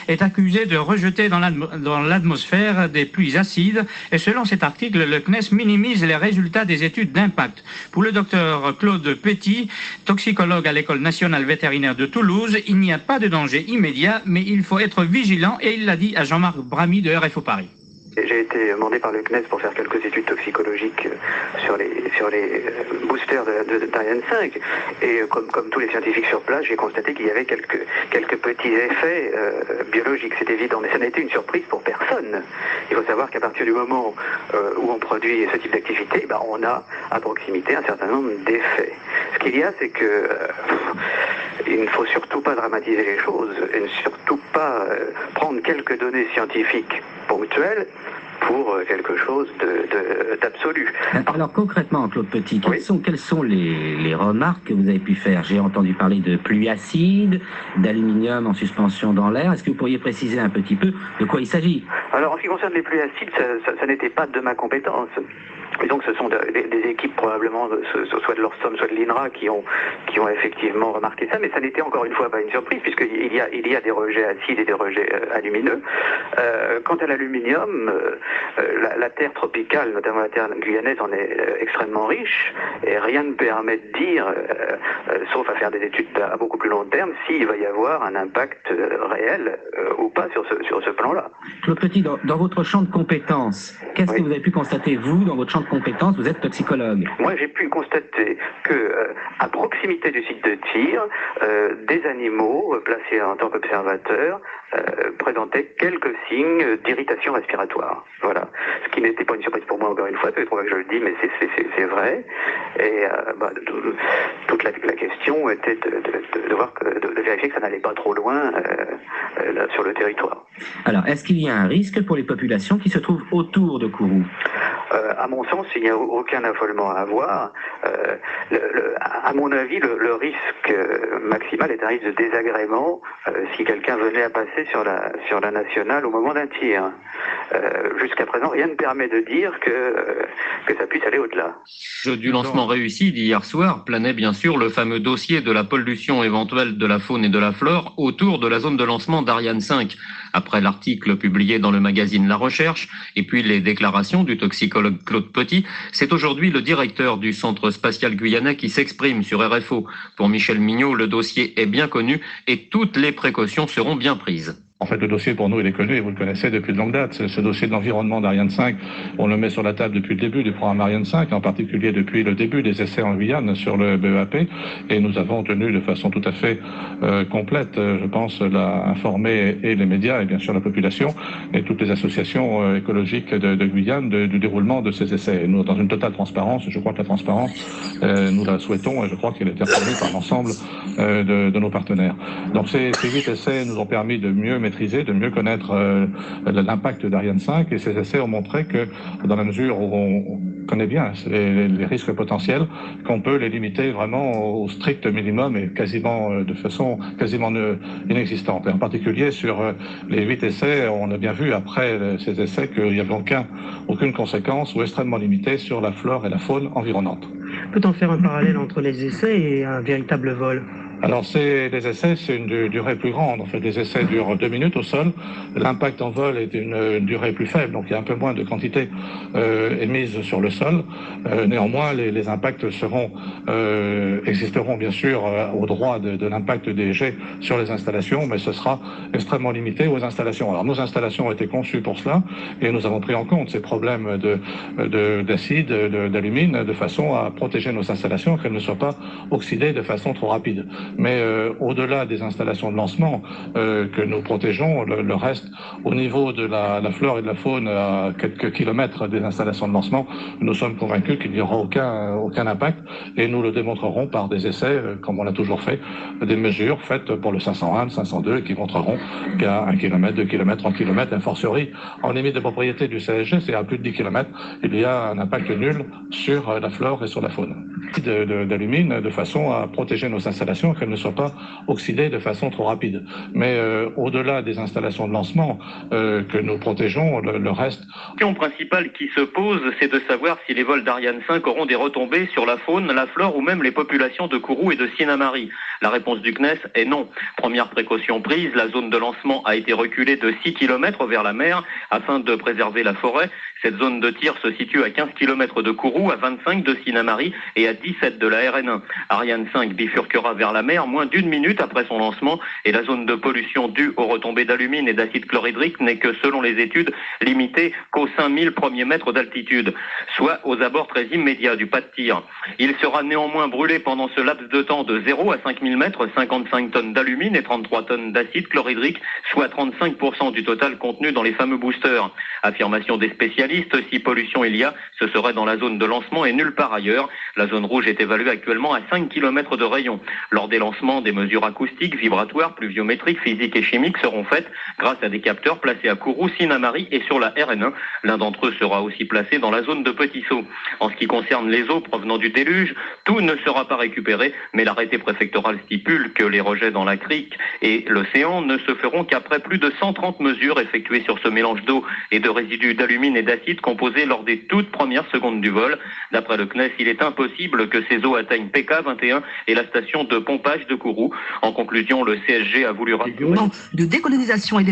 est accusé de rejeter dans l'atmosphère des pluies acides. Et selon cet article, le CNES minimise les résultats des études d'impact. Pour le docteur Claude Petit, toxicologue à l'École nationale vétérinaire de Toulouse, il n'y a pas de danger immédiat, mais il faut être vigilant, et il l'a dit à Jean-Marc Bramy de RFO Paris. J'ai été demandé par le CNES pour faire quelques études toxicologiques sur les boosters d'Ariane 5, et comme tous les scientifiques sur place, j'ai constaté qu'il y avait quelques petits effets biologiques, c'est évident, mais ça n'a été une surprise pour personne. Il faut savoir qu'à partir du moment où on produit ce type d'activité, on a à proximité un certain nombre d'effets. Ce qu'il y a, c'est que il ne faut surtout pas dramatiser les choses, et ne surtout pas prendre quelques données scientifiques ponctuelles pour quelque chose d'absolu. Alors concrètement, Claude Petit, quelles sont les remarques que vous avez pu faire? J'ai entendu parler de pluie acide, d'aluminium en suspension dans l'air. Est-ce que vous pourriez préciser un petit peu de quoi il s'agit? Alors en ce qui concerne les pluies acides, ça n'était pas de ma compétence. Et donc ce sont des équipes probablement, soit de l'Orsom, soit de l'INRA, qui ont effectivement remarqué ça, mais ça n'était encore une fois pas une surprise, puisqu'il y a des rejets acides et des rejets alumineux. Quant à l'aluminium, la terre tropicale, notamment la terre guyanaise, en est extrêmement riche, et rien ne permet de dire, sauf à faire des études à beaucoup plus long terme, s'il va y avoir un impact réel ou pas sur ce plan-là. Claude Petit, dans votre champ de compétences, qu'est-ce que vous avez pu constater, vous, dans votre champ de compétences? Vous êtes toxicologue. Moi, j'ai pu constater que, à proximité du site de tir, des animaux placés en tant qu'observateurs présentaient quelques signes d'irritation respiratoire. Voilà. Ce qui n'était pas une surprise pour moi, encore une fois, c'est pour ça que je le dis, mais c'est vrai. Et toute la question était de vérifier que ça n'allait pas trop loin là, sur le territoire. Alors, est-ce qu'il y a un risque pour les populations qui se trouvent autour de Kourou? À mon sens, il n'y a aucun affolement à avoir. À mon avis, le risque maximal est un risque de désagrément si quelqu'un venait à passer sur la nationale au moment d'un tir. Jusqu'à présent, rien ne permet de dire que ça puisse aller au-delà. Du lancement réussi d'hier soir planait bien sûr le fameux dossier de la pollution éventuelle de la faune et de la flore autour de la zone de lancement d'Ariane 5. Après l'article publié dans le magazine La Recherche et puis les déclarations du toxicologue Claude Petit, c'est aujourd'hui le directeur du Centre spatial guyanais qui s'exprime sur RFO. Pour Michel Mignot, le dossier est bien connu et toutes les précautions seront bien prises. En fait, le dossier, pour nous, il est connu et vous le connaissez depuis de longue date. Ce dossier de l'environnement d'Ariane 5, on le met sur la table depuis le début du programme Ariane 5, en particulier depuis le début des essais en Guyane sur le BEAP. Et nous avons tenu de façon tout à fait complète, je pense, informer et les médias et bien sûr la population et toutes les associations écologiques de Guyane du déroulement de ces essais. Et nous, dans une totale transparence, je crois que la transparence, nous la souhaitons et je crois qu'elle est reconnue par l'ensemble de nos partenaires. Donc ces 8 essais nous ont permis de mieux maîtriser, de mieux connaître l'impact d'Ariane 5, et ces essais ont montré que dans la mesure où on connaît bien les risques potentiels, qu'on peut les limiter vraiment au strict minimum et de façon quasiment inexistante. Et en particulier sur les 8 essais, on a bien vu après ces essais qu'il n'y avait aucune conséquence ou extrêmement limitée sur la flore et la faune environnante. Peut-on faire un parallèle entre les essais et un véritable vol? Alors les essais, c'est une durée plus grande. En fait, les essais durent 2 minutes au sol. L'impact en vol est une durée plus faible, donc il y a un peu moins de quantité émise sur le sol. Néanmoins, les impacts existeront bien sûr au droit de l'impact des jets sur les installations, mais ce sera extrêmement limité aux installations. Alors nos installations ont été conçues pour cela et nous avons pris en compte ces problèmes d'acide, d'alumine, de façon à protéger nos installations, qu'elles ne soient pas oxydées de façon trop rapide. Mais au-delà des installations de lancement que nous protégeons, le reste, au niveau de la flore et de la faune, à quelques kilomètres des installations de lancement, nous sommes convaincus qu'il n'y aura aucun impact, et nous le démontrerons par des essais, comme on l'a toujours fait, des mesures faites pour le 501, le 502, qui montreront qu'à 1 km, 2 km, 3 km, a fortiori, en limite de propriété du CSG, c'est à plus de 10 km, il y a un impact nul sur la flore et sur la faune. D'alumine, de façon à protéger nos installations, qu'elles ne soient pas oxydées de façon trop rapide. Mais au-delà des installations de lancement que nous protégeons, le reste... La question principale qui se pose, c'est de savoir si les vols d'Ariane 5 auront des retombées sur la faune, la flore ou même les populations de Kourou et de Siennamary. La réponse du CNES est non. Première précaution prise, la zone de lancement a été reculée de 6 km vers la mer afin de préserver la forêt. Cette zone de tir se situe à 15 km de Kourou, à 25 de Sinnamary et à 17 de la RN1. Ariane 5 bifurquera vers la mer moins d'une minute après son lancement et la zone de pollution due aux retombées d'alumine et d'acide chlorhydrique n'est que, selon les études, limitée qu'aux 5000 premiers mètres d'altitude, soit aux abords très immédiats du pas de tir. Il sera néanmoins brûlé pendant ce laps de temps de 0 à 5000 mètres, 55 tonnes d'alumine et 33 tonnes d'acide chlorhydrique, soit 35% du total contenu dans les fameux boosters. Affirmation des spécialistes, si pollution il y a, ce serait dans la zone de lancement et nulle part ailleurs. La zone rouge est évaluée actuellement à 5 km de rayon. Lors des lancements, des mesures acoustiques, vibratoires, pluviométriques, physiques et chimiques seront faites grâce à des capteurs placés à Kourou, Sinnamary et sur la RN1. L'un d'entre eux sera aussi placé dans la zone de Petit Saut. En ce qui concerne les eaux provenant du déluge, tout ne sera pas récupéré, mais l'arrêté préfectoral stipule que les rejets dans la crique et l'océan ne se feront qu'après plus de 130 mesures effectuées sur ce mélange d'eau et de résidus d'alumine et d'acide composés lors des toutes premières secondes du vol. D'après le CNES, il est impossible que ces eaux atteignent PK21 et la station de pompage de Kourou. En conclusion, le CSG a voulu rassurer. De décolonisation et